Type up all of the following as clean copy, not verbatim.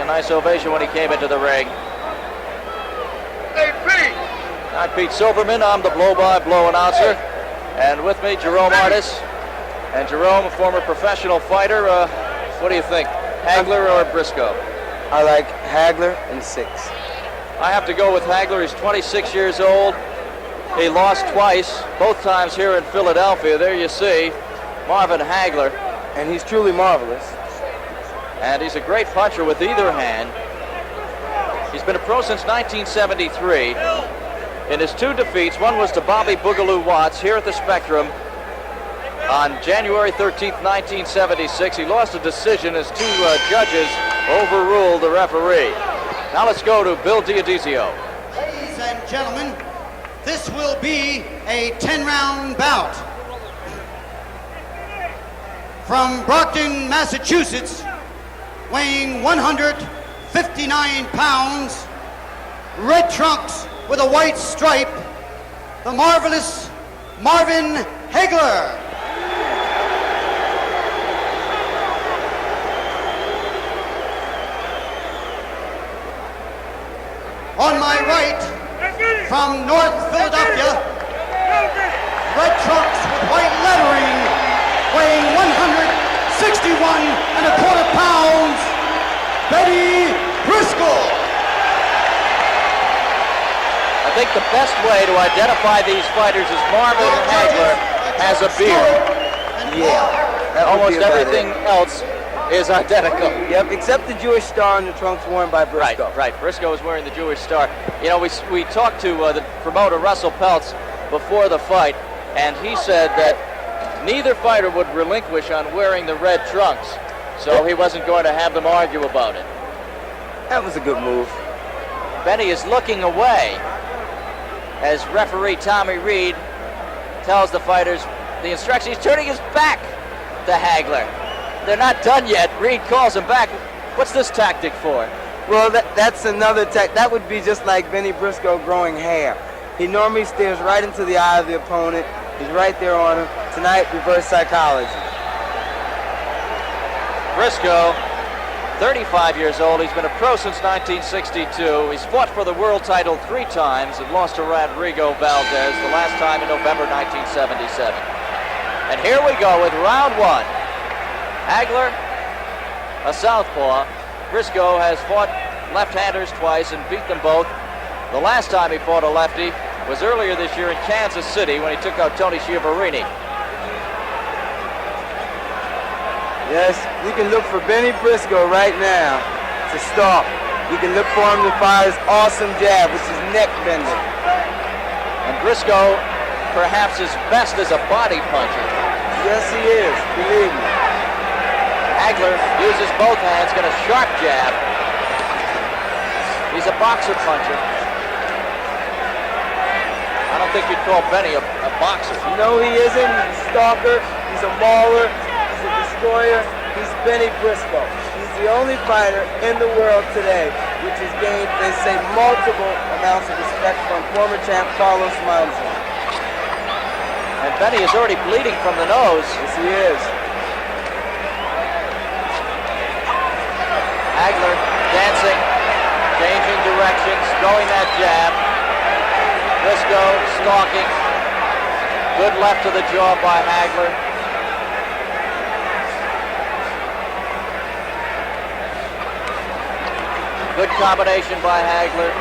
nice ovation when he came into the ring. Hey, Pete! I'm Pete Silverman. I'm the blow-by-blow announcer. And with me, Jerome Artis. And Jerome, a former professional fighter. What do you think, Hagler or Briscoe? I like Hagler in 6. I have to go with Hagler. He's 26 years old. He lost twice, both times here in Philadelphia. There you see Marvin Hagler. And he's truly marvelous. And he's a great puncher with either hand. He's been a pro since 1973. In his 2 defeats, one was to Bobby Boogaloo Watts here at the Spectrum on January 13th, 1976. He lost a decision as 2 judges overruled the referee. Now let's go to Bill Diodizio. Ladies and gentlemen, this will be a 10-round bout. From Brockton, Massachusetts, weighing 159 pounds, red trunks with a white stripe, the marvelous Marvin Hagler. On my right, from North Philadelphia, red trunks with white lettering, weighing 161¼ pounds, Bennie Briscoe. I think the best way to identify these fighters is Marvin Hagler has a beard. Yeah. Almost everything else is identical. Yep, except the Jewish star in the trunks worn by Briscoe. Right. Briscoe is wearing the Jewish star. You know, we talked to the promoter, Russell Peltz, before the fight, and he said that neither fighter would relinquish on wearing the red trunks, so he wasn't going to have them argue about it. That was a good move. Bennie is looking away as referee Tommy Reed tells the fighters the instructions. He's turning his back to Hagler. They're not done yet. Reed calls him back. What's this tactic for? Well, that's another that would be just like Bennie Briscoe growing hair. He normally stares right into the eye of the opponent. He's right there on him. Tonight, reverse psychology. Briscoe, 35 years old. He's been a pro since 1962. He's fought for the world title 3 times and lost to Rodrigo Valdez, the last time in November 1977. And here we go with round 1. Hagler, a southpaw. Briscoe has fought left-handers twice and beat them both. The last time he fought a lefty was earlier this year in Kansas City when he took out Tony Schiavone. Yes, you can look for Bennie Briscoe right now to stop. You can look for him to fire his awesome jab, which is neck bending. And Briscoe, perhaps his best as a body puncher. Yes, he is, believe me. Hagler uses both hands, got a sharp jab. He's a boxer puncher. I don't think you'd call Bennie a boxer. No, he isn't. He's a stalker. He's a mauler. He's a destroyer. He's Bennie Briscoe. He's the only fighter in the world today which has gained, they say, multiple amounts of respect from former champ Carlos Monzon. And Bennie is already bleeding from the nose. Yes, he is. Hagler dancing, changing directions, throwing that jab. Briscoe stalking. Good left to the jaw by Hagler. Good combination by Hagler.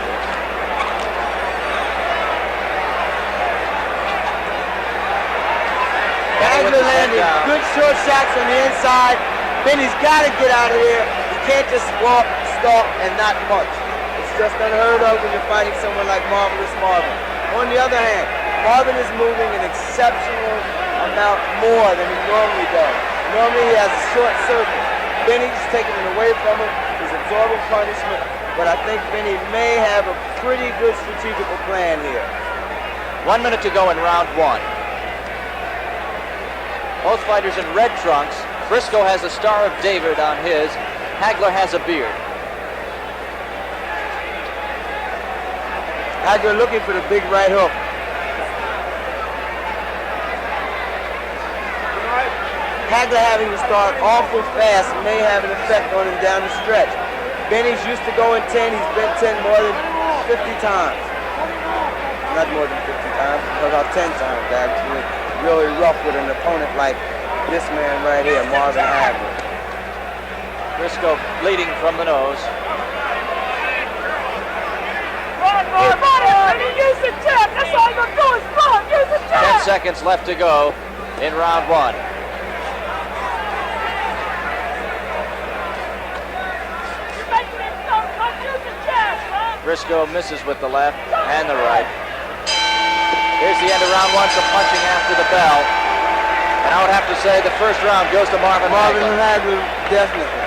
Hagler landing good short shots on the inside. Bennie's got to get out of here. Can't just walk, stalk, and not punch. It's just unheard of when you're fighting someone like Marvelous Marvin. On the other hand, Marvin is moving an exceptional amount more than he normally does. Normally he has a short circuit. Bennie's taking it away from him. He's absorbing punishment. But I think Bennie may have a pretty good strategical plan here. 1 minute to go in round 1. Both fighters in red trunks. Briscoe has the Star of David on his. Hagler has a beard. Hagler looking for the big right hook. Hagler having to start awful fast may have an effect on him down the stretch. Bennie's used to going 10. He's been 10 more than 50 times. Not more than 50 times, about 10 times actually. Really rough with an opponent like this man right here, Marvin Hagler. Briscoe bleeding from the nose. Use the jab. That's all you're gonna do is run. Use the jab. 10 seconds left to go in round 1. You're making it so cut. Use the jab, son. Briscoe misses with the left and the right. Here's the end of round 1, some punching after the bell. And I would have to say the first round goes to Marvin Hagler. Hagler, definitely.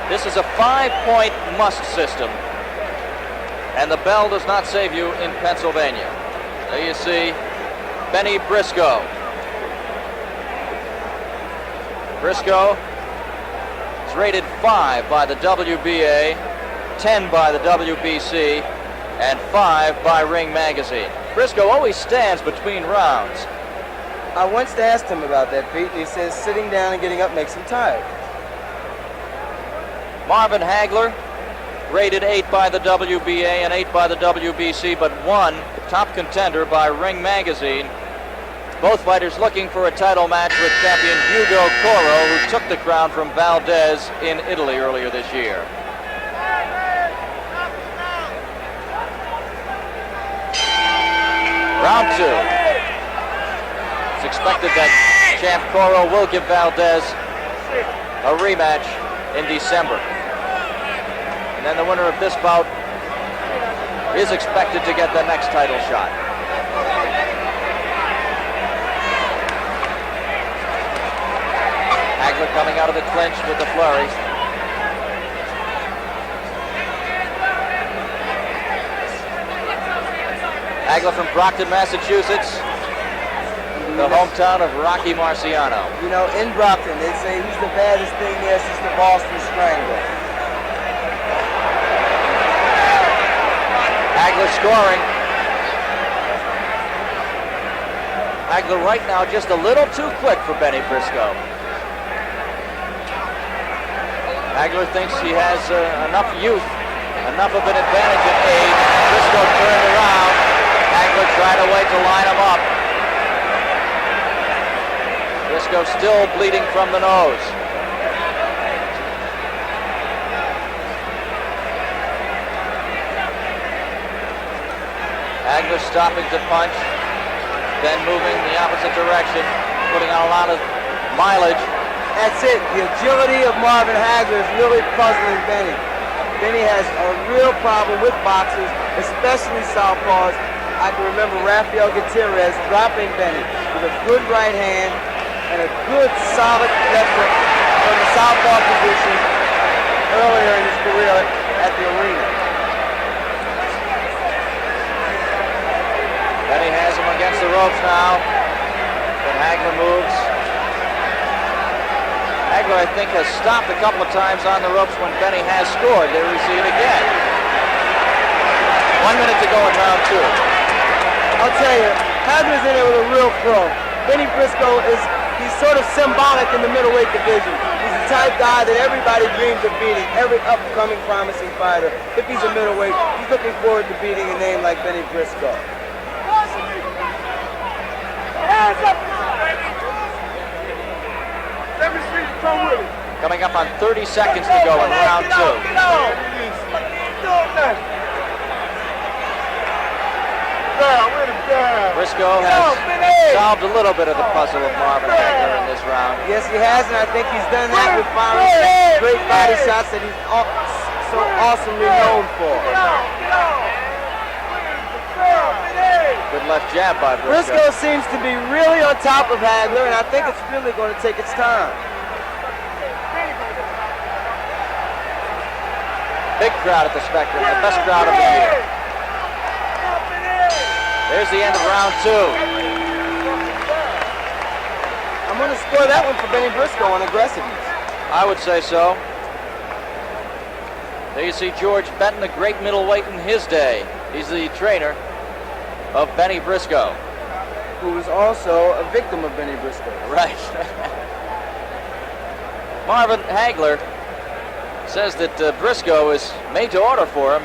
This is a 5-point must system. And the bell does not save you in Pennsylvania. There you see Bennie Briscoe. Briscoe is rated 5 by the WBA, 10 by the WBC, and 5 by Ring Magazine. Briscoe always stands between rounds. I once asked him about that, Pete, and he says sitting down and getting up makes him tired. Marvin Hagler, rated 8 by the WBA and 8 by the WBC, but 1 top contender by Ring Magazine. Both fighters looking for a title match with champion Hugo Coro, who took the crown from Valdez in Italy earlier this year. Round 2. It's expected that champ Coro will give Valdez a rematch in December. And then the winner of this bout is expected to get the next title shot. Hagler coming out of the clinch with the flurry. Hagler from Brockton, Massachusetts, the hometown of Rocky Marciano. You know, in Brockton, they say he's the baddest thing there since the Boston Strangler. Hagler scoring. Hagler right now just a little too quick for Bennie Briscoe. Hagler thinks he has enough youth, enough of an advantage in age. Briscoe turned around. Hagler tried to wait to line him up. Briscoe still bleeding from the nose. Hagler stopping to punch, then moving the opposite direction, putting on a lot of mileage. That's it. The agility of Marvin Hagler is really puzzling Bennie. Bennie has a real problem with boxers, especially southpaws. I can remember Rafael Gutierrez dropping Bennie with a good right hand and a good solid left hook from the southpaw position earlier in his career at the arena. Bennie has him against the ropes now, but Hagler moves. Hagler, I think, has stopped a couple of times on the ropes when Bennie has scored. There we see it again. 1 minute to go in round 2. I'll tell you, Hagler's in there with a real pro. Bennie Briscoe he's sort of symbolic in the middleweight division. He's the type guy that everybody dreams of beating, every upcoming promising fighter. If he's a middleweight, he's looking forward to beating a name like Bennie Briscoe. Hands up. Let me see you come with it. Coming up on 30 seconds to go in round 2. Get on. Doing that. Down, with it, down. Briscoe has solved a little bit of the puzzle of Marvin Hagler in this round. Yes, he has, and I think he's done that with firing great body shots that he's so awesomely known for. Good left jab by Briscoe. Briscoe seems to be really on top of Hagler, and I think it's really going to take its time. Big crowd at the Spectrum, the best crowd of the year. There's the end of round 2. I'm going to score that one for Bennie Briscoe on aggressiveness. I would say so. There you see George Benton, a great middleweight in his day. He's the trainer of Bennie Briscoe. Who was also a victim of Bennie Briscoe. Right. Marvin Hagler Says that Briscoe is made to order for him.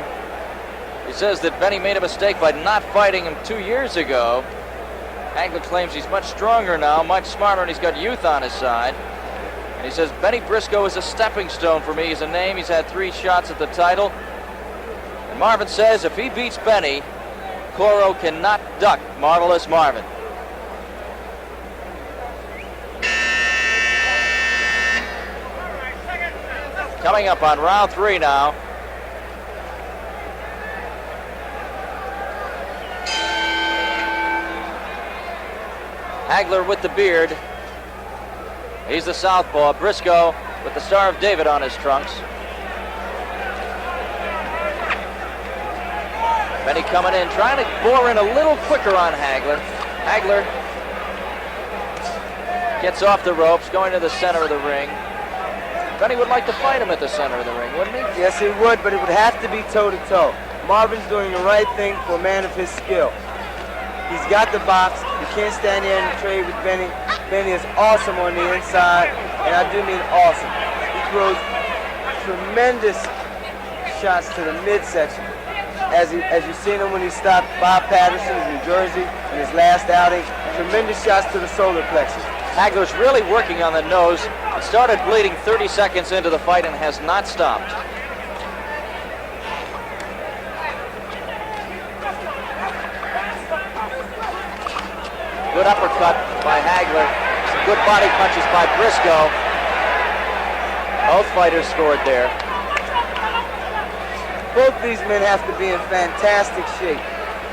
He says that Bennie made a mistake by not fighting him 2 years ago. Hagler claims he's much stronger now, much smarter, and he's got youth on his side. And he says Bennie Briscoe is a stepping stone for me. He's a name. He's had 3 shots at the title. And Marvin says if he beats Bennie, Coro cannot duck Marvelous Marvin. Coming up on round 3 now. Hagler with the beard. He's the southpaw. Briscoe with the Star of David on his trunks. Bennie coming in, trying to bore in a little quicker on Hagler. Hagler gets off the ropes, going to the center of the ring. Bennie would like to fight him at the center of the ring, wouldn't he? Yes, he would, but it would have to be toe-to-toe. Marvin's doing the right thing for a man of his skill. He's got the box. You can't stand there and trade with Bennie. Bennie is awesome on the inside, and I do mean awesome. He throws tremendous shots to the midsection. As you've seen him when he stopped Bob Patterson in New Jersey in his last outing, tremendous shots to the solar plexus. Hagler's really working on the nose. It started bleeding 30 seconds into the fight and has not stopped. Good uppercut by Hagler. Some good body punches by Briscoe. Both fighters scored there. Both these men have to be in fantastic shape.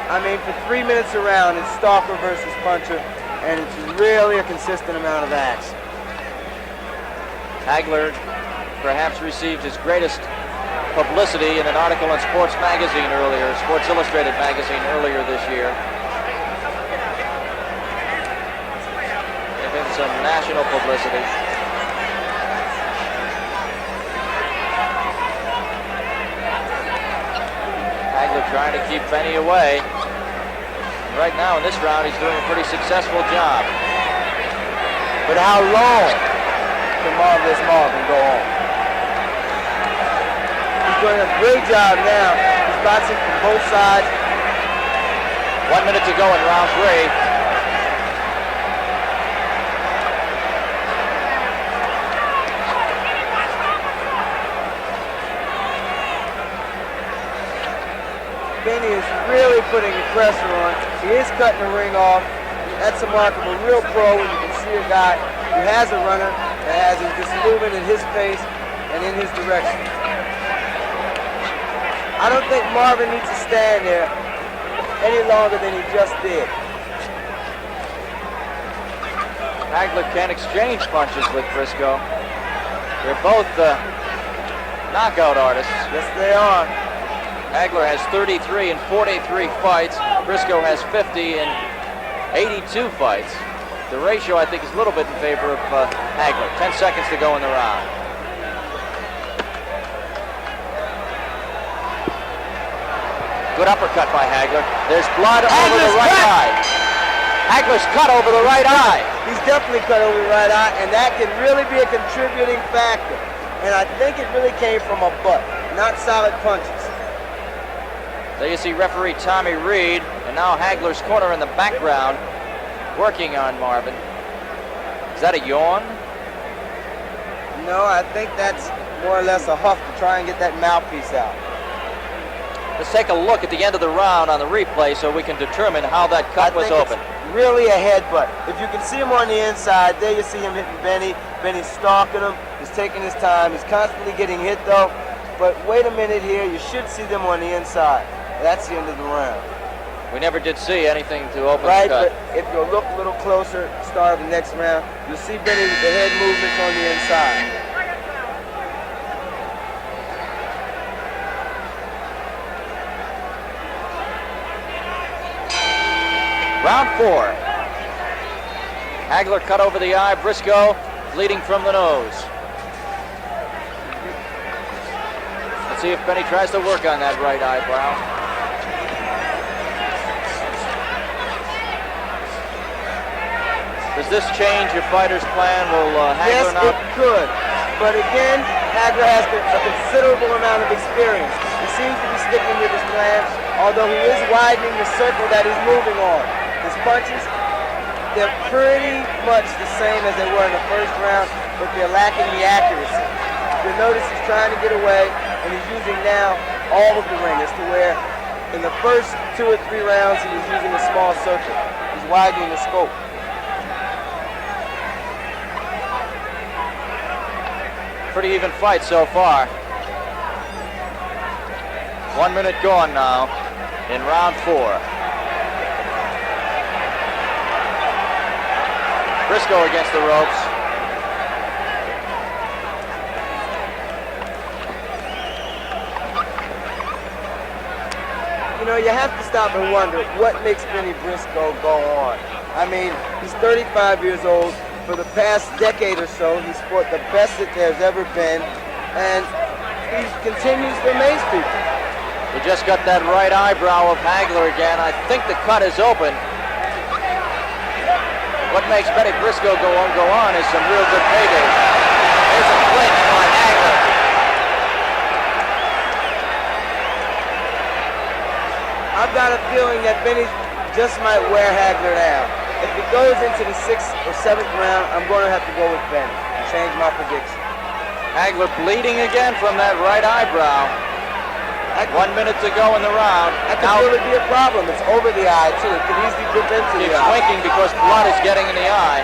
I mean, for 3 minutes around, it's stalker versus puncher, and it's really a consistent amount of action. Hagler perhaps received his greatest publicity in an article in Sports Magazine earlier, Sports Illustrated magazine earlier this year. Gave him some national publicity. Hagler trying to keep Bennie away. And right now in this round, he's doing a pretty successful job. But how long can Marvelous Marvin go on? He's doing a great job now. He's boxing from both sides. 1 minute to go in round 3. Bennie is really putting the pressure on. He is cutting the ring off. That's a mark of a real pro when you can see a guy who has a runner that has him just moving in his pace and in his direction. I don't think Marvin needs to stand there any longer than he just did. Hagler can exchange punches with Briscoe. They're both knockout artists. Yes, they are. Hagler has 33 in 43 fights. Briscoe has 50 in 82 fights. The ratio, I think, is a little bit in favor of Hagler. 10 seconds to go in the round. Good uppercut by Hagler. There's blood over the right eye. Hagler's cut over the right eye. He's definitely cut over the right eye, and that can really be a contributing factor. And I think it really came from a butt, not solid punches. There you see referee Tommy Reed, and now Hagler's corner in the background, working on Marvin. Is that a yawn? No, I think that's more or less a huff to try and get that mouthpiece out. Let's take a look at the end of the round on the replay so we can determine how that cut was open. It's really a headbutt. If you can see him on the inside, there you see him hitting Bennie. Bennie's stalking him. He's taking his time. He's constantly getting hit, though. But wait a minute here. You should see them on the inside. That's the end of the round. We never did see anything to open right, the cut. But if you look a little closer, start of the next round, you'll see Bennie with the head movements on the inside. Round 4. Hagler cut over the eye. Briscoe bleeding from the nose. Let's see if Bennie tries to work on that right eyebrow. Does this change your fighter's plan? Will Hagler yes, not? it could. But again, Hagler has a considerable amount of experience. He seems to be sticking with his plan, although he is widening the circle that he's moving on. His punches, they're pretty much the same as they were in the first round, but they're lacking the accuracy. You'll notice he's trying to get away, and he's using now all of the ring, as to where in the first 2 or 3 rounds he was using a small circle. He's widening the scope. Pretty even fight so far. 1 minute gone now in round 4. Briscoe against the ropes. You know, you have to stop and wonder what makes Bennie Briscoe go on. I mean, he's 35 years old. For the past decade or so, he's fought the best that there's ever been, and he continues to amaze people. He just got that right eyebrow of Hagler again. I think the cut is open. What makes Bennie Briscoe go on is some real good paydays. There's a clinch by Hagler. I've got a feeling that Bennie just might wear Hagler down. If it goes into the 6th or 7th round, I'm going to have to go with Bennie and change my prediction. Hagler bleeding again from that right eyebrow. 1 minute to go in the round. That could really be a problem. It's over the eye, too. It could easily dip into the He's eye. winking because blood is getting in the eye.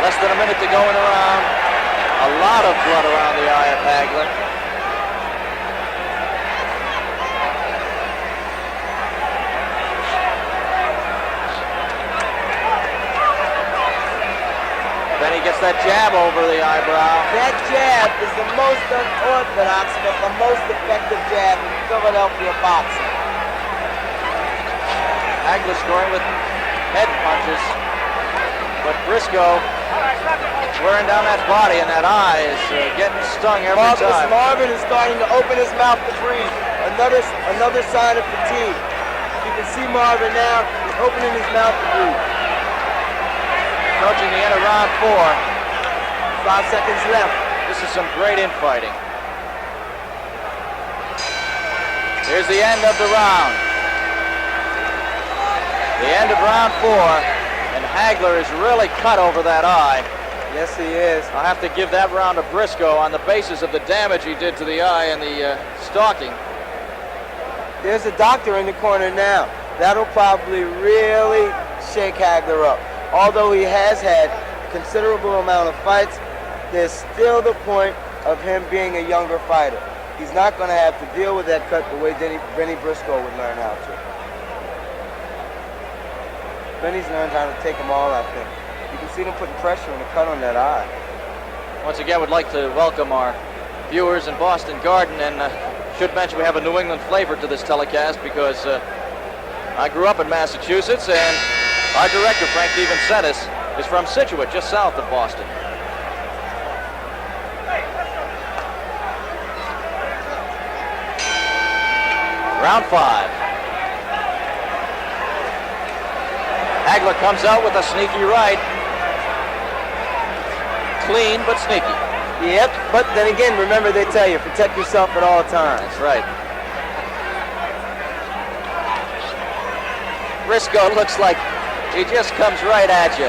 Less than a minute to go in the round. A lot of blood around the eye of Hagler. Then he gets that jab over the eyebrow. That jab is the most unorthodox but the most effective jab in Philadelphia boxing. Hagler scoring with head punches. But Briscoe wearing down that body, and that eye is getting stung every time. Marvin is starting to open his mouth to breathe. Another sign of fatigue. You can see Marvin now. He's opening his mouth to breathe. Approaching the end of round 4. 5 seconds left. This is some great infighting. Here's the end of the round. The end of round 4, and Hagler is really cut over that eye. Yes, he is. I'll have to give that round to Briscoe on the basis of the damage he did to the eye and the stalking. There's a doctor in the corner now. That'll probably really shake Hagler up. Although he has had a considerable amount of fights, there's still the point of him being a younger fighter. He's not going to have to deal with that cut the way Bennie Briscoe would learn how to. Bennie's learned how to take them all, I think. You can see them putting pressure on the cut on that eye. Once again, would like to welcome our viewers in Boston Garden, and should mention we have a New England flavor to this telecast because I grew up in Massachusetts, and our director, Frank DeVincentis, is from Situate, just south of Boston. Round 5. Hagler comes out with a sneaky right. Clean, but sneaky. Yep, but then again, remember they tell you, protect yourself at all times. That's right. Briscoe looks like he just comes right at you.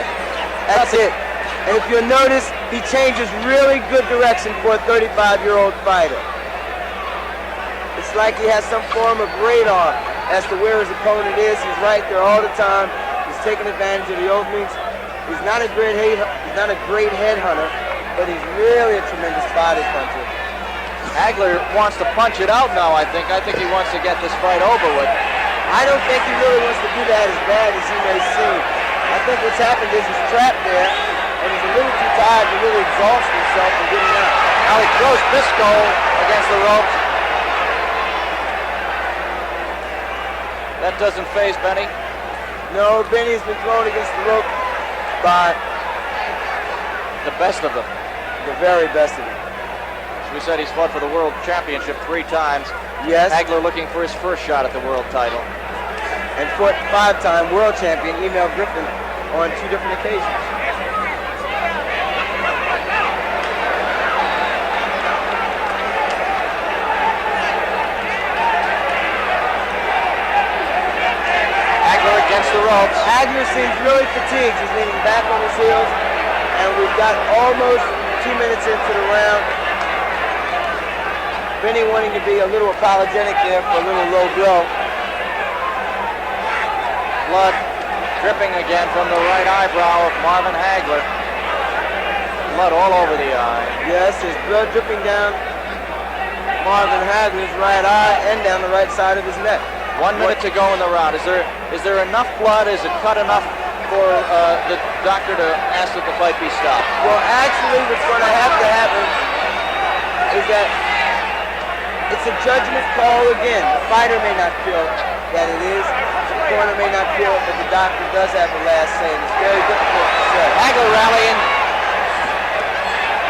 That's it. And if you'll notice, he changes really good direction for a 35-year-old fighter. It's like he has some form of radar as to where his opponent is. He's right there all the time. He's taking advantage of the openings. He's not a great head hunter, but he's really a tremendous body puncher. Hagler wants to punch it out now, I think. I think he wants to get this fight over with. I don't think he really wants to do that as bad as he may seem. I think what's happened is he's trapped there, and he's a little too tired to really exhaust himself and getting out. Now he throws Briscoe against the ropes. That doesn't faze Bennie. No, Bennie's been thrown against the rope by The best of them. the very best of them. We said he's fought for the world championship 3 times. Yes, Hagler looking for his first shot at the world title. and fought 5-time world champion Emil Griffin on 2 different occasions. Hagler seems really fatigued. He's leaning back on his heels, and we've got almost 2 minutes into the round. Bennie wanting to be a little apologetic there for a little low blow. Blood dripping again from the right eyebrow of Marvin Hagler. Blood all over the eye. Yes, there's blood dripping down Marvin Hagler's right eye and down the right side of his neck. 1 minute to go in the round. Is there enough blood? Is it cut enough for the doctor to ask that the fight be stopped? Well, actually, what's going to have to happen is that it's a judgment call again. The fighter may not feel that it is. The corner may not feel it, but the doctor does have the last say, and it's very difficult to say. Hagler rallying.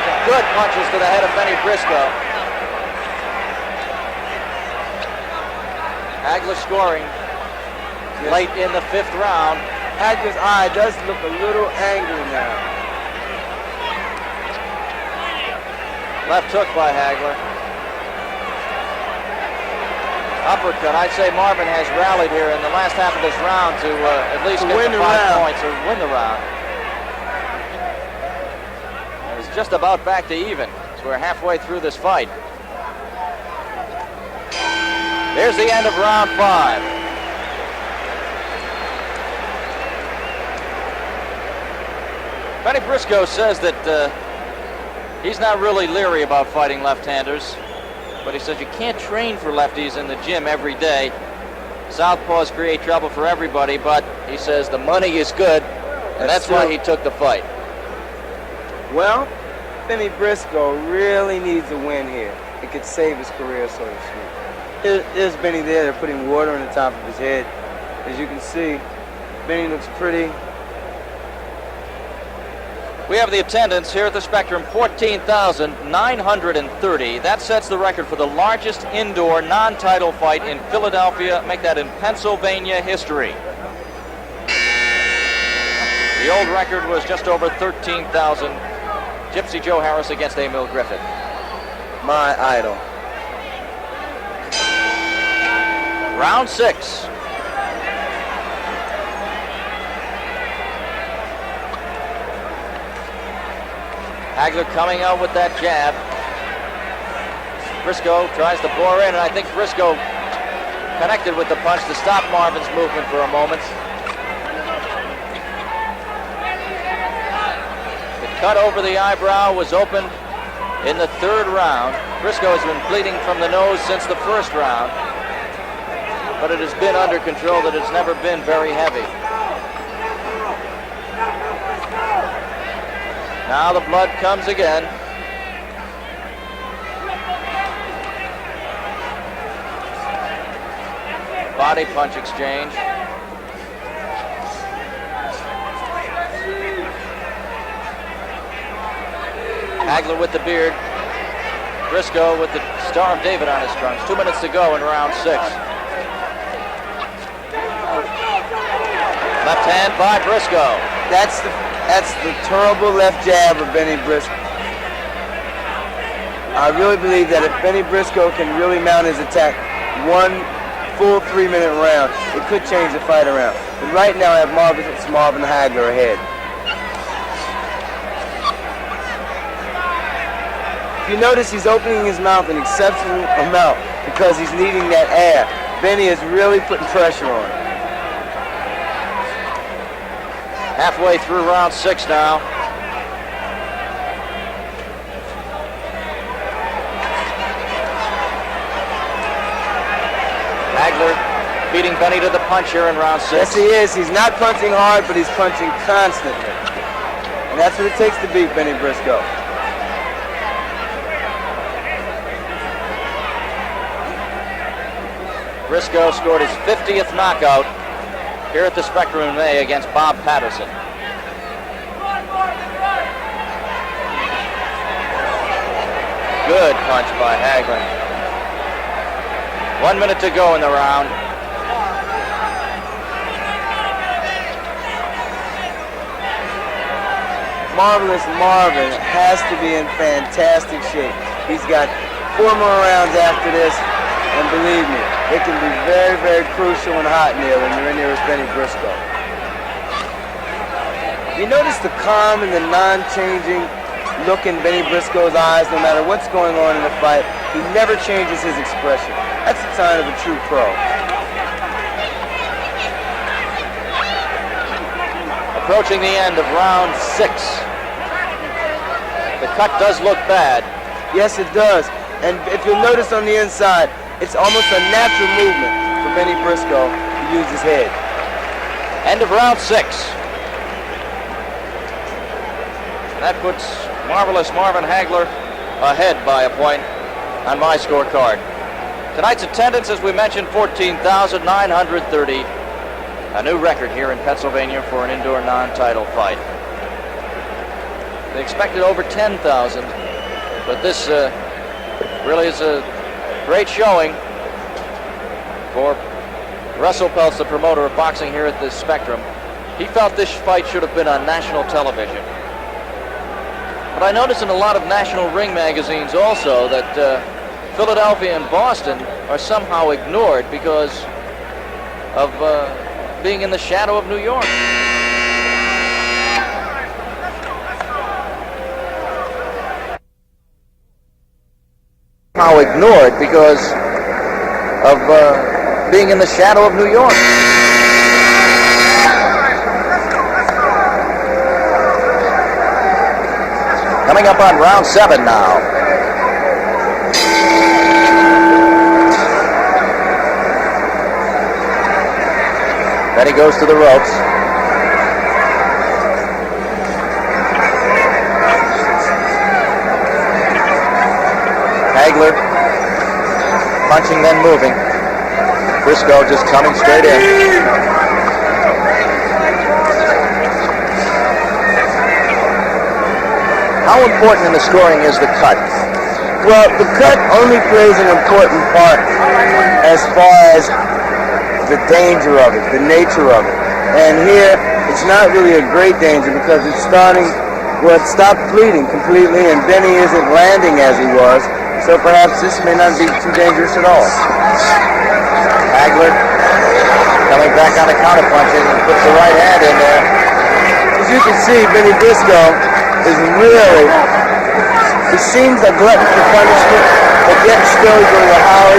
Some good punches to the head of Bennie Briscoe. Hagler scoring late in the 5th round. Hagler's eye does look a little angry now. Left hook by Hagler. Uppercut. I'd say Marvin has rallied here in the last half of this round to at least get the 5 points or win the round. And it's just about back to even. So we're halfway through this fight. Here's the end of round 5. Bennie Briscoe says that he's not really leery about fighting left-handers, but he says you can't train for lefties in the gym every day. Southpaws create trouble for everybody, but he says the money is good, and that's why he took the fight. Well, Bennie Briscoe really needs a win here. It could save his career, so to speak. There's Bennie there. They're putting water on the top of his head. As you can see, Bennie looks pretty. We have the attendance here at the Spectrum, 14,930. That sets the record for the largest indoor non-title fight in Philadelphia. Make that in Pennsylvania history. The old record was just over 13,000. Gypsy Joe Harris against Emil Griffith. My idol. Round 6. Hagler coming out with that jab. Briscoe tries to bore in, and I think Briscoe connected with the punch to stop Marvin's movement for a moment. The cut over the eyebrow was opened in the 3rd round. Briscoe has been bleeding from the nose since the 1st round, but it has been under control. That it's never been very heavy. Now the blood comes again. Body punch exchange. Hagler with the beard. Briscoe with the Star of David on his trunks. 2 minutes to go in round 6. Left hand by Briscoe. That's the terrible left jab of Bennie Briscoe. I really believe that if Bennie Briscoe can really mount his attack one full 3-minute round, it could change the fight around. But right now I have Marvin Hagler ahead. If you notice, he's opening his mouth an exceptional amount because he's needing that air. Bennie is really putting pressure on him. Halfway through round 6 now. Hagler beating Bennie to the punch here in round 6. Yes, he is. He's not punching hard, but he's punching constantly. And that's what it takes to beat Bennie Briscoe. Briscoe scored his 50th knockout here at the Spectrum in May against Bob Patterson. Good punch by Hagler. 1 minute to go in the round. Marvelous Marvin has to be in fantastic shape. He's got 4 more rounds after this, and believe me, it can be very, very crucial and hot in there when you're in there with Bennie Briscoe. You notice the calm and the non-changing look in Bennie Briscoe's eyes no matter what's going on in the fight. He never changes his expression. That's a sign of a true pro. Approaching the end of round 6. The cut does look bad. Yes, it does. And if you'll notice on the inside, it's almost a natural movement for Bennie Briscoe to use his head. End of round 6. That puts marvelous Marvin Hagler ahead by a point on my scorecard. Tonight's attendance, as we mentioned, 14,930. A new record here in Pennsylvania for an indoor non-title fight. They expected over 10,000, but this really is a great showing for Russell Peltz, the promoter of boxing here at the Spectrum. He felt this fight should have been on national television. But I noticed in a lot of national ring magazines also that Philadelphia and Boston are somehow ignored because of being in the shadow of New York. Somehow ignored because of being in the shadow of New York. Coming up on round 7 now. Bennie goes to the ropes. Hagler punching, then moving. Briscoe just coming straight in. How important in the scoring is the cut? Well, the cut only plays an important part as far as the danger of it, the nature of it. And here, it's not really a great danger because it's starting, well, it stopped bleeding completely and Bennie isn't landing as he was, so perhaps this may not be too dangerous at all. Hagler coming back on the counter punches and puts the right hand in there. As you can see, Bennie Briscoe is really, he seems a glutton for punishment, but yet still he's one of the highly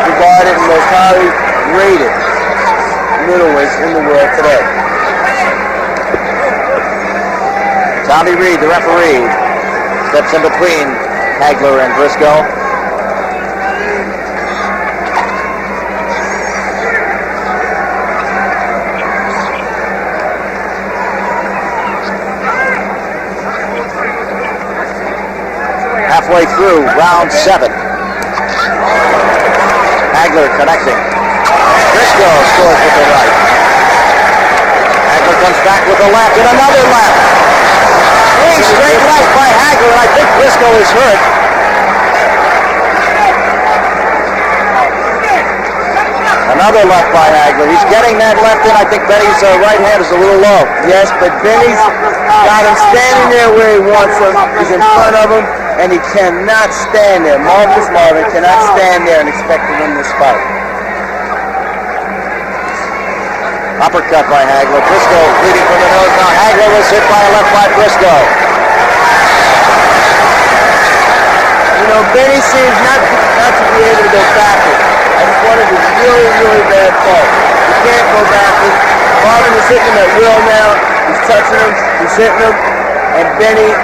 regarded and most highly rated middleweights in the world today. Tommy Reed, the referee, steps in between Hagler and Briscoe. Halfway through round 7. Hagler connecting. Briscoe scores with the right. Hagler comes back with a left and another left. 3 straight left by Hagler, and I think Briscoe is hurt. Another left by Hagler. He's getting that left in. I think Bennie's right hand is a little low. Yes, but Bennie's got him standing there where he wants him. He's in front of him, and he cannot stand there. Marvelous Marvin cannot stand there and expect to win this fight. Uppercut by Hagler. Briscoe bleeding from the nose now. Hagler was hit by a left by Briscoe. You know, Bennie seems not to be able to go backward. That's one of his really, really bad faults. He can't go backward. Marvin is hitting him at will now. He's touching him. He's hitting him. And Bennie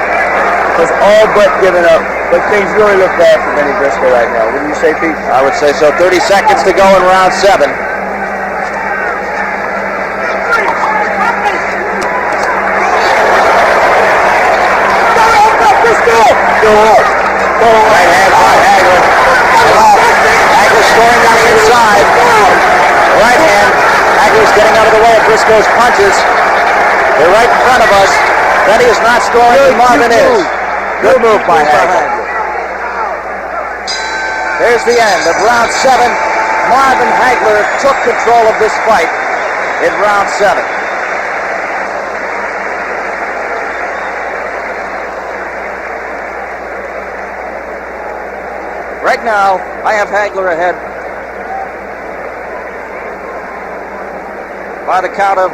has all but given up. But things really look bad for Bennie Briscoe right now. Wouldn't you say, Pete? I would say so. 30 seconds to go in round 7. Right hand by Hagler. Hagler scoring on the inside. Right hand. Hagler's getting out of the way of Briscoe's punches. They're right in front of us. Bennie is not scoring, and Marvin is. Good move by Hagler. There's the end of round 7. Marvin Hagler took control of this fight in round 7. Right now, I have Hagler ahead by the count of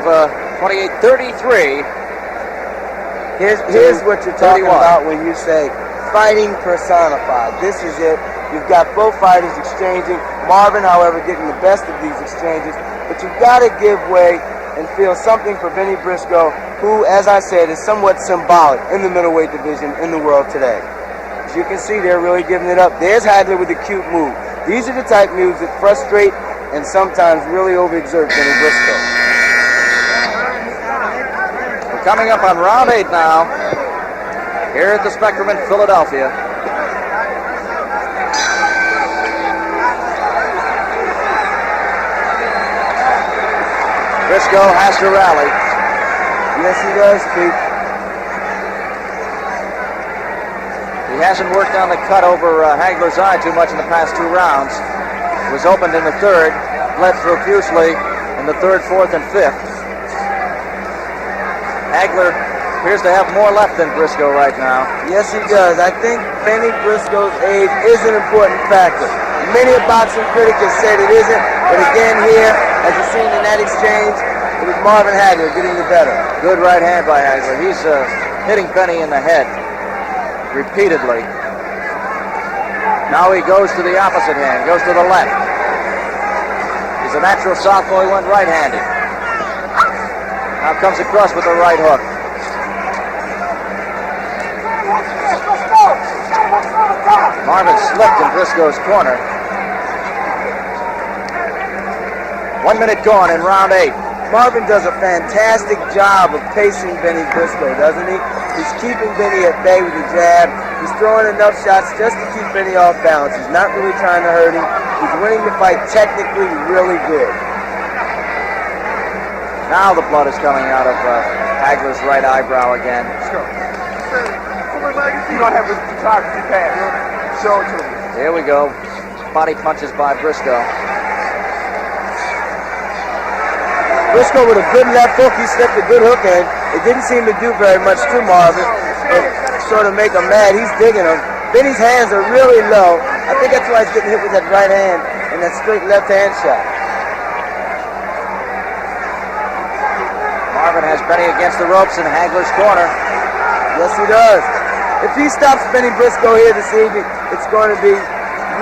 28-33 Here's what you're talking about when you say fighting personified. This is it. You've got both fighters exchanging. Marvin, however, getting the best of these exchanges. But you've got to give way and feel something for Bennie Briscoe, who, as I said, is somewhat symbolic in the middleweight division in the world today. As you can see, they're really giving it up. There's Hagler with a cute move. These are the type moves that frustrate and sometimes really overexert Bennie Briscoe. We're coming up on round 8 now, here at the Spectrum in Philadelphia. Briscoe has to rally. Yes, he does, Pete. He hasn't worked on the cut over Hagler's eye too much in the past 2 rounds. It was opened in the 3rd, bled profusely in the 3rd, 4th, and 5th. Hagler appears to have more left than Briscoe right now. Yes, he does. I think Bennie Briscoe's age is an important factor. Many a boxing critic has said it isn't, but again here, as you've seen in that exchange, it was Marvin Hagler getting the better. Good right hand by Hagler. He's hitting Bennie in the head repeatedly. Now he goes to the opposite hand, goes to the left. He's a natural southpaw, he went right-handed. Now comes across with the right hook. Marvin slipped in Briscoe's corner. 1 minute gone in round 8. Marvin does a fantastic job of pacing Bennie Briscoe, doesn't he? He's keeping Bennie at bay with the jab. He's throwing enough shots just to keep Bennie off balance. He's not really trying to hurt him. He's winning the fight technically really good. Now the blood is coming out of Hagler's right eyebrow again. You don't have a photography pad. Show it to me. Here we go. Body punches by Briscoe. Briscoe with a good left hook. He slipped a good hook in. It didn't seem to do very much to Marvin. It sort of make him mad. He's digging him. Bennie's hands are really low. I think that's why he's getting hit with that right hand and that straight left hand shot. Marvin has Bennie against the ropes in Hagler's corner. Yes, he does. If he stops Bennie Briscoe here this evening, it's going to be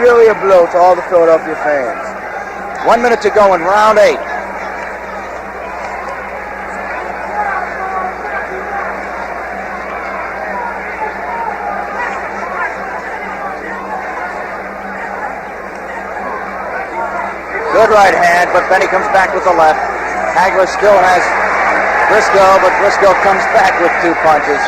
really a blow to all the Philadelphia fans. 1 minute to go in round 8. Good right hand, but Bennie comes back with the left. Hagler still has Briscoe, but Briscoe comes back with 2 punches.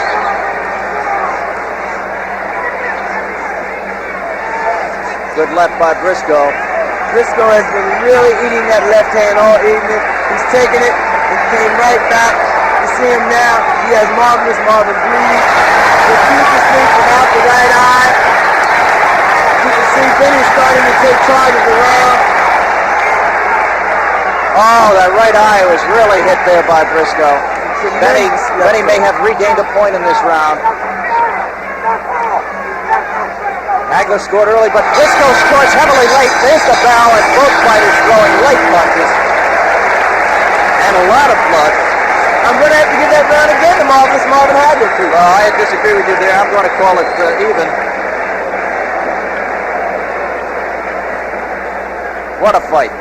Good left by Briscoe. Briscoe has been really eating that left hand all evening. He's taking it and came right back. You see him now. He has Marvin bleed profusely from out the right eye. You can see Bennie starting to take charge of the round. Oh, that right eye was really hit there by Briscoe. Bennie may have regained a point in this round. Hagler scored early, but Briscoe scores heavily late. There's the bell, and both fighters throwing late punches. And a lot of blood. I'm going to have to give that round again to Marvin Hagler, too. Well, I disagree with you there. I'm going to call it even. What a fight.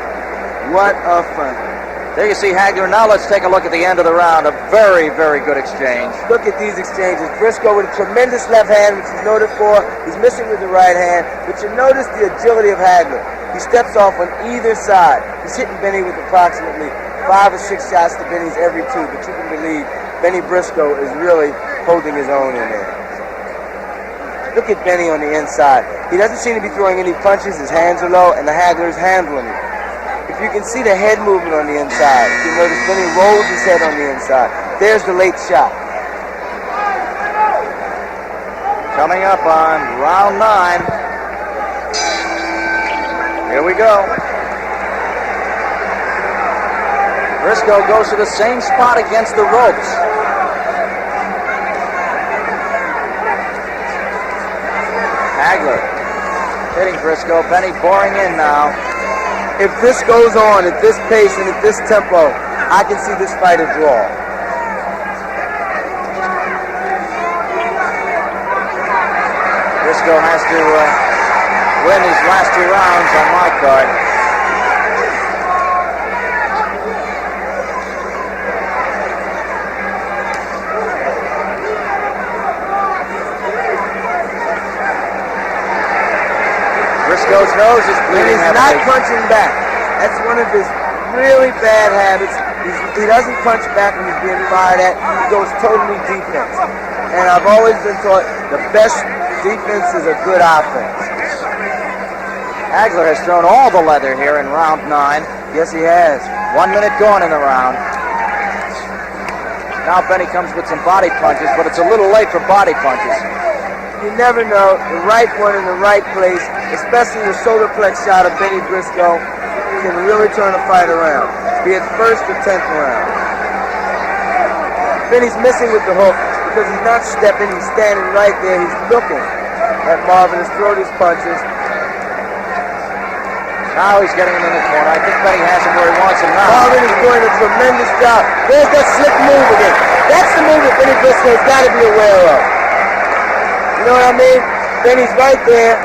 What a fight. There you see Hagler. Now let's take a look at the end of the round. A very, very good exchange. Look at these exchanges. Briscoe with a tremendous left hand, which he's noted for. He's missing with the right hand. But you notice the agility of Hagler. He steps off on either side. He's hitting Bennie with approximately 5 or 6 shots to Bennie's every 2. But you can believe Bennie Briscoe is really holding his own in there. Look at Bennie on the inside. He doesn't seem to be throwing any punches. His hands are low, and the Hagler's handling it. You can see the head movement on the inside. You notice Bennie rolls his head on the inside. There's the late shot. Coming up on round 9. Here we go. Briscoe goes to the same spot against the ropes. Hagler hitting Briscoe. Bennie boring in now. If this goes on at this pace and at this tempo, I can see this fight a draw. Briscoe has to win these last 2 rounds on my card. Briscoe's nose is bleeding. He's not punching back. That's one of his really bad habits. He doesn't punch back when he's being fired at. He goes totally defense. And I've always been taught the best defense is a good offense. Hagler has thrown all the leather here in round 9. Yes, he has. 1 minute gone in the round. Now Bennie comes with some body punches, but it's a little late for body punches. You never know. The right one in the right place, especially the solar plex shot of Bennie Briscoe, can really turn a fight around, be it first or 10th round. Bennie's missing with the hook because he's not stepping, he's standing right there, he's looking at Marvin to throw these punches. Now he's getting him in the corner. I think Bennie has him where he wants him now. Marvin is doing a tremendous job. There's that slick move again. That's the move that Bennie Briscoe's got to be aware of. You know what I mean? Bennie's right there.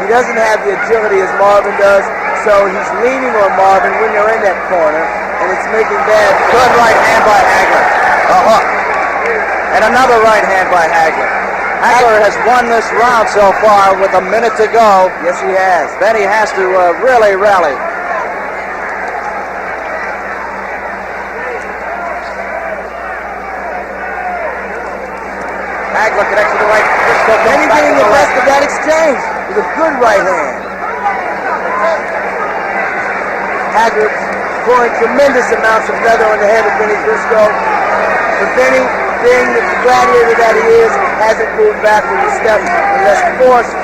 He doesn't have the agility as Marvin does, so he's leaning on Marvin when they're in that corner, and it's making bad. Good right hand by Hagler. A hook. And another right hand by Hagler. Hagler has won this round so far with a minute to go. Yes, he has. Bennie has to really rally. Hagler connects with the right. Bennie getting the best of that exchange with a good right hand. Hagler pouring tremendous amounts of leather on the head of Bennie Briscoe. But Bennie, being the gladiator that he is, hasn't moved back with a step unless forced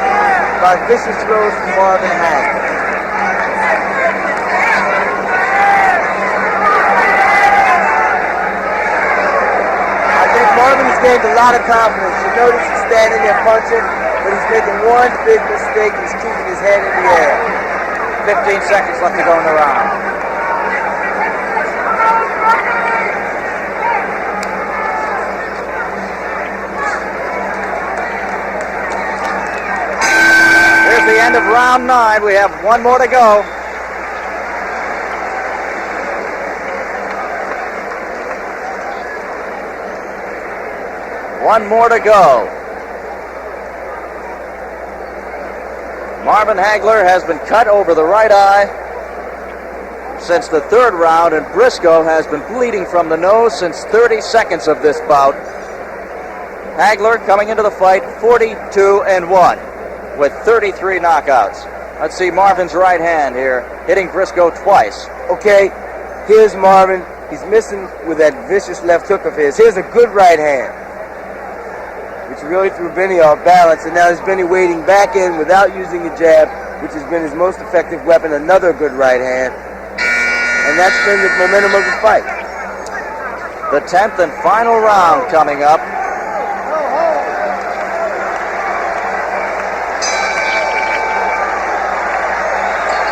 by vicious throws from Marvin Hagler. I think Marvin has gained a lot of confidence. You notice he's standing there punching, but he's making one big mistake. He's keeping his head in the air. 15 seconds left to go in the round. Here's the end of round 9. We have 1 more to go. One more to go. Marvin Hagler has been cut over the right eye since the 3rd round, and Briscoe has been bleeding from the nose since 30 seconds of this bout. Hagler coming into the fight 42-1 with 33 knockouts. Let's see Marvin's right hand here, hitting Briscoe twice. Okay, here's Marvin. He's missing with that vicious left hook of his. Here's a good right hand, which really threw Bennie off balance, and now there's Bennie wading back in without using a jab, which has been his most effective weapon, another good right hand. And that's been the momentum of the fight. The 10th and final round coming up.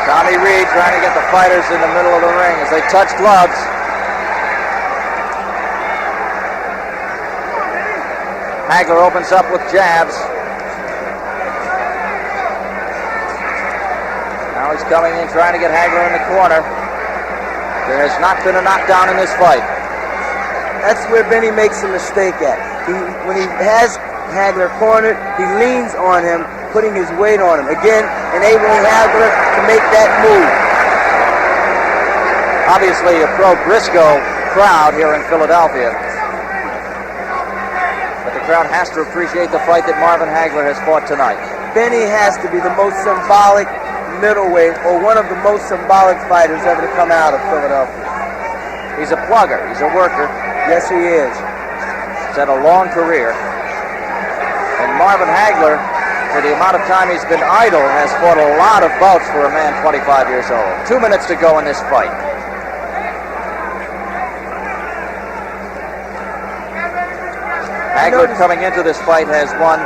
Tommy Reed trying to get the fighters in the middle of the ring as they touch gloves. Hagler opens up with jabs. Now he's coming in trying to get Hagler in the corner. There has not been a knockdown in this fight. That's where Bennie makes a mistake at. When he has Hagler cornered, he leans on him, putting his weight on him. Again, enabling Hagler to make that move. Obviously a pro-Briscoe crowd here in Philadelphia. But the crowd has to appreciate the fight that Marvin Hagler has fought tonight. Bennie has to be the most symbolic middleweight, or one of the most symbolic fighters ever to come out of Philadelphia. He's a plugger. He's a worker. Yes, he is. He's had a long career. And Marvin Hagler, for the amount of time he's been idle, has fought a lot of bouts for a man 25 years old. 2 minutes to go in this fight. Hagler coming into this fight has won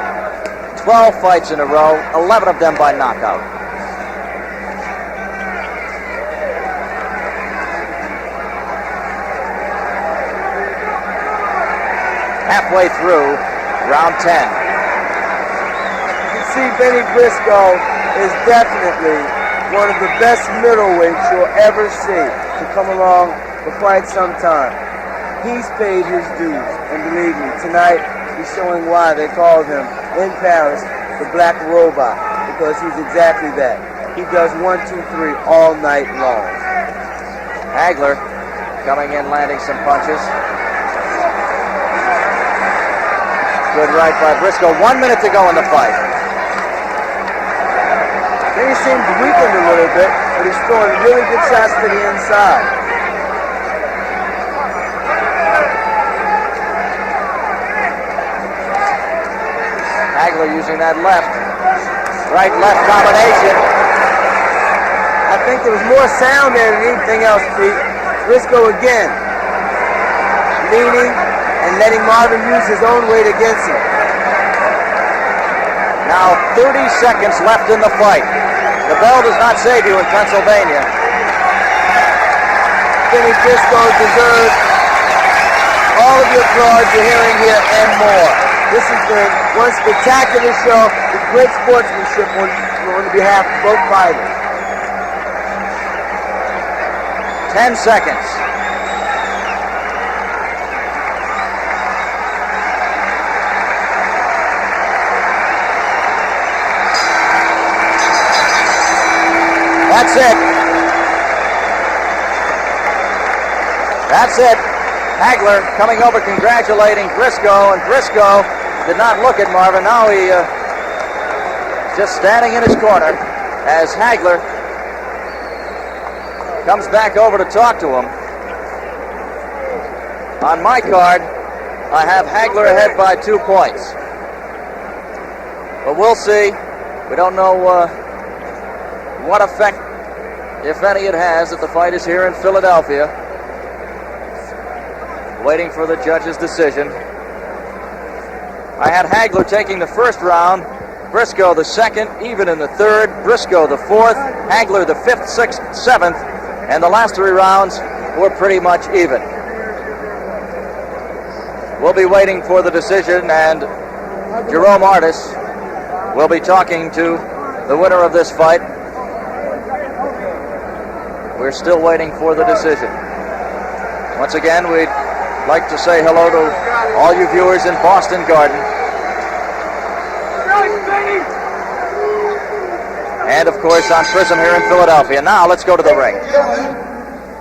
12 fights in a row, 11 of them by knockout. Halfway through round 10. see, Bennie Briscoe is definitely one of the best middleweights you'll ever see to come along for quite some time. He's paid his dues, and believe me, tonight he's showing why they called him in Paris the Black Robot, because he's exactly that. He does 1, 2, 3 all night long. Hagler coming in, landing some punches. Good right by Briscoe. 1 minute to go in the fight. He seems weakened a little bit, but he's throwing really good shots to the inside. Hagler using that left. Right-left combination. I think there was more sound there than anything else, Pete. Briscoe again, leaning and letting Marvin use his own weight against him. Now 30 seconds left in the fight. The bell does not save you in Pennsylvania. Bennie Briscoe deserves all of the applause you're hearing here and more. This has been one spectacular show with great sportsmanship on behalf of both fighters. 10 seconds. That's it. That's it. Hagler coming over congratulating Briscoe, and Briscoe did not look at Marvin. Now he just standing in his corner as Hagler comes back over to talk to him. On my card, I have Hagler ahead by 2 points. But we'll see. We don't know what effect, if any, it has that the fight is here in Philadelphia. Waiting for the judge's decision. I had Hagler taking the first round, Briscoe the second, even in the third, Briscoe the fourth, Hagler the fifth, sixth, seventh, and the last 3 rounds were pretty much even. We'll be waiting for the decision, and Jerome Artis will be talking to the winner of this fight. We're still waiting for the decision. Once again, we'd like to say hello to all you viewers in Boston Garden. And, of course, on Prism here in Philadelphia. Now, let's go to the ring.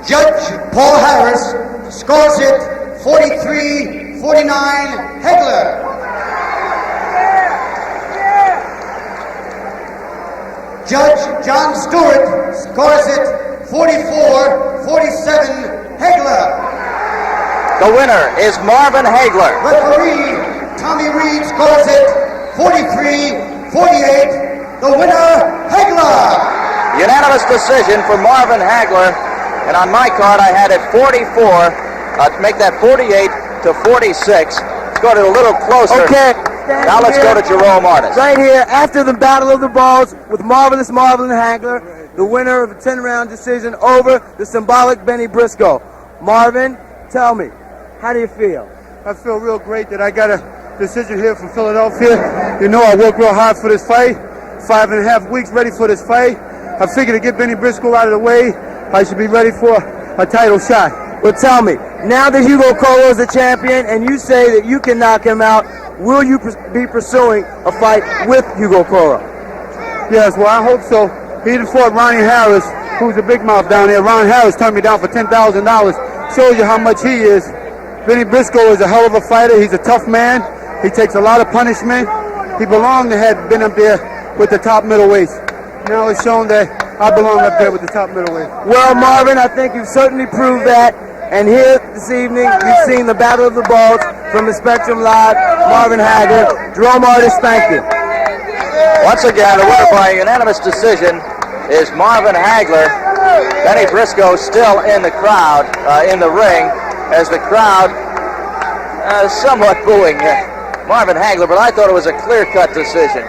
Judge Paul Harris scores it 43-49 Hagler. Judge John Stewart scores it 44-47 Hagler. The winner is Marvin Hagler. Referee Tommy Reed scores it 43-48. The winner, Hagler. Unanimous decision for Marvin Hagler. And on my card, I had it 44. Make that 48-46. Let's go to a little closer. Okay. Now let's go to Jerome Artis. Right here, after the Battle of the Balls with Marvelous Marvin Hagler, the winner of a 10-round decision over the symbolic Bennie Briscoe. Marvin, tell me, how do you feel? I feel real great that I got a decision here from Philadelphia. You know I worked real hard for this fight. 5.5 weeks ready for this fight. I figured to get Bennie Briscoe out of the way, I should be ready for a title shot. Well, tell me, now that Hugo Coro is the champion and you say that you can knock him out, will you be pursuing a fight with Hugo Coro? Yes, well, I hope so. He even fought Ronnie Harris, who's a big mouth down there. Ron Harris turned me down for $10,000. Shows you how much he is. Bennie Briscoe is a hell of a fighter. He's a tough man. He takes a lot of punishment. He belonged to have been up there with the top middleweights. Now it's shown that I belong up there with the top middleweight. Well, Marvin, I think you've certainly proved that. And here this evening, you've seen the Battle of the Balls from the Spectrum Live. Marvin Hagler, Jerome Artis, thank you. Once again, the winner by unanimous decision is Marvin Hagler. Bennie Briscoe still in the crowd, in the ring, as the crowd somewhat booing Marvin Hagler, but I thought it was a clear-cut decision.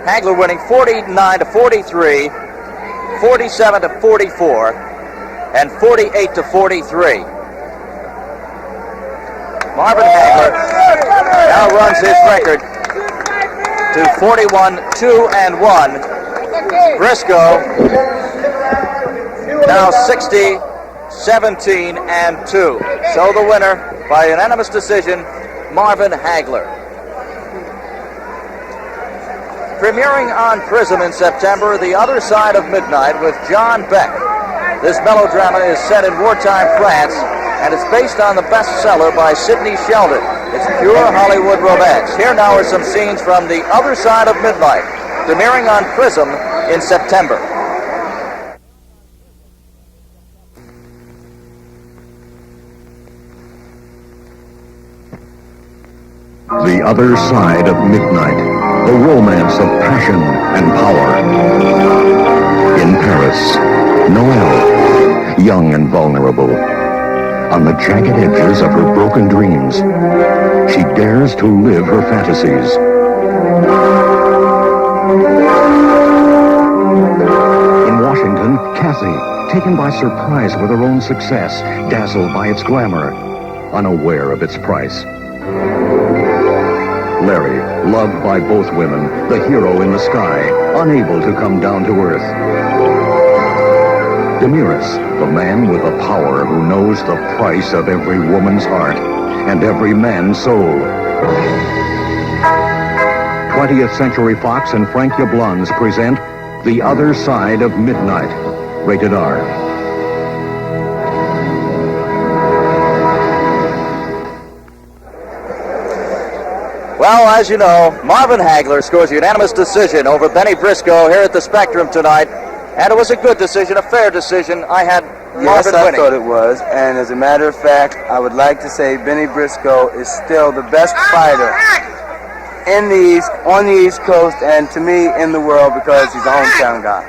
Hagler winning 49-43, 47-44, and 48-43. Marvin Hagler now runs his record to 41-2-1. Briscoe now 60-17-2. So the winner by unanimous decision, Marvin Hagler. Premiering on Prism in September, The Other Side of Midnight with John Beck. This melodrama is set in wartime France, and it's based on the bestseller by Sidney Sheldon. It's pure Hollywood romance. Here now are some scenes from The Other Side of Midnight, premiering on Prism in September. The Other Side of Midnight, the romance of passion and power. In Paris, Noelle, young and vulnerable, on the jagged edges of her broken dreams, she dares to live her fantasies. In Washington, Kathy, taken by surprise with her own success, dazzled by its glamour, unaware of its price. Larry, loved by both women, the hero in the sky, unable to come down to earth. Demiris, the man with the power who knows the price of every woman's heart and every man's soul. 20th Century Fox and Frank Yablans present The Other Side of Midnight, rated R. Well, as you know, Marvin Hagler scores a unanimous decision over Bennie Briscoe here at the Spectrum tonight. And it was a good decision, a fair decision. I had Marvin winning. Yes, I thought it was. And as a matter of fact, I would like to say Bennie Briscoe is still the best fighter on the East Coast, and to me, in the world, because he's a hometown guy.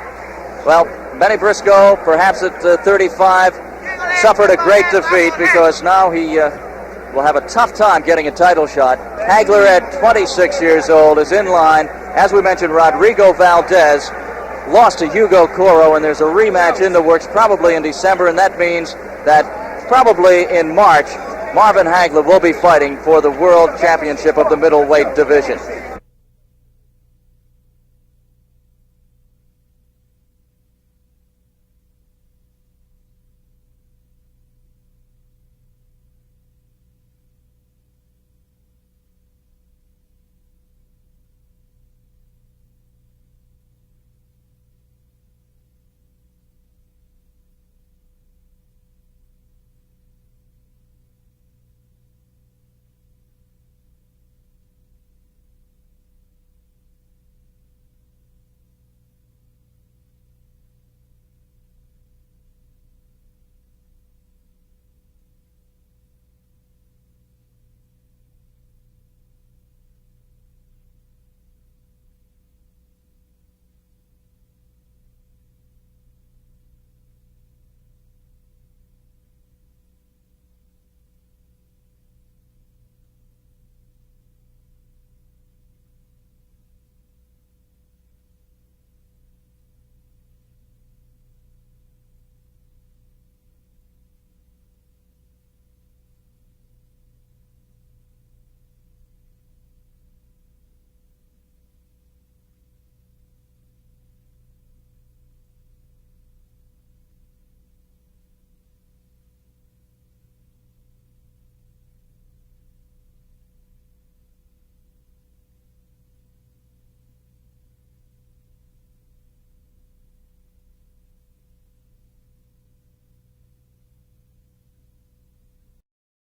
Well, Bennie Briscoe, perhaps at 35, suffered a great defeat because now he will have a tough time getting a title shot. Hagler at 26 years old is in line. As we mentioned, Rodrigo Valdez lost to Hugo Coro, and there's a rematch in the works probably in December, and that means that probably in March, Marvin Hagler will be fighting for the World Championship of the middleweight division.